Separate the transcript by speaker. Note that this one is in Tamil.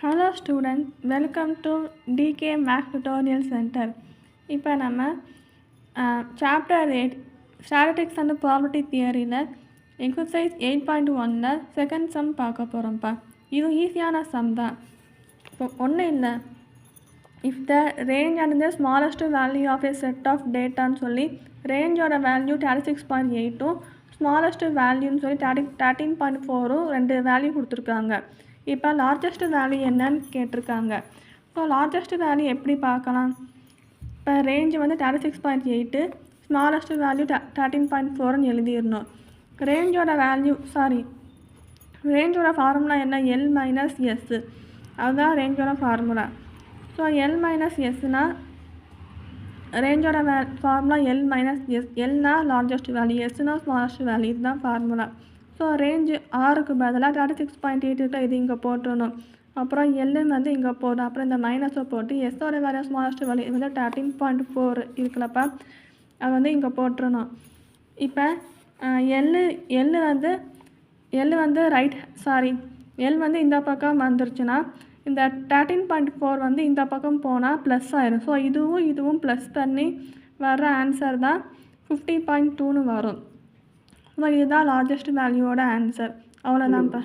Speaker 1: Hello students, welcome to DK Math Tutorial Center. இப்போ நம்ம சாப்டர் 8 ஸ்டாட்டிஸ்டிக்ஸ் அண்ட் ப்ராபர்ட்டி தியரியில் எக்ஸசைஸ் 8.1ல் செகண்ட் சம் பார்க்க போகிறோம்ப்பா. இது ஈஸியான சம் தான். இப்போ ஒன்றும் இல்லை, if the range and the smallest value of a set of டேட்டான்னு சொல்லி ரேஞ்சோட வேல்யூ 36.8ம் ஸ்மாலஸ்ட் வேல்யூன்னு சொல்லி 13.4ம் ரெண்டு வேல்யூ கொடுத்துருக்காங்க. இப்போ லார்ஜஸ்ட் வேல்யூ என்னன்னு கேட்டிருக்காங்க. ஸோ லார்ஜஸ்ட் வேல்யூ எப்படி பார்க்கலாம்? இப்போ ரேஞ்சு வந்து 36.8, ஸ்மாலஸ்ட் வேல்யூ 13.4ன்னு எழுதிடணும். ரேஞ்சோட ஃபார்முலா என்ன? எல் மைனஸ் எஸ், அதுதான் ரேஞ்சோட ஃபார்முலா. ஸோ எல் மைனஸ் எஸ்னா ரேஞ்சோட ஃபார்முலா எல் மைனஸ் எஸ். எல்னா லார்ஜஸ்ட் வேல்யூ, எஸ்னா ஸ்மாலஸ்ட் வேல்யூ, இதுதான் ஃபார்முலா. ஸோ ரேஞ்சு ஆறுக்கு பதிலாக 36.8 இது இங்கே போட்டுடணும். அப்புறம் எல்லு வந்து இங்கே போடணும். அப்புறம் இந்த மைனஸை போட்டு எஸ்ஸோட வேல்யூ ஸ்மாலஸ்ட் வேல்யூ இது வந்து 13.4 இருக்குல்லப்பா, அது வந்து இங்கே போட்டுடணும். இப்போ எல் வந்து எல் வந்து இந்த பக்கம் வந்துருச்சுன்னா இந்த 13.4 வந்து இந்த பக்கம் போனால் ப்ளஸ் ஆயிடும். ஸோ இதுவும் ப்ளஸ் பண்ணி வர்ற ஆன்சர் தான் 50.2ன்னு வரும். ஸோ இதுதான் லார்ஜஸ்ட் வேல்யூவோட ஆன்சர். அவ்வளோதான்ப்பா.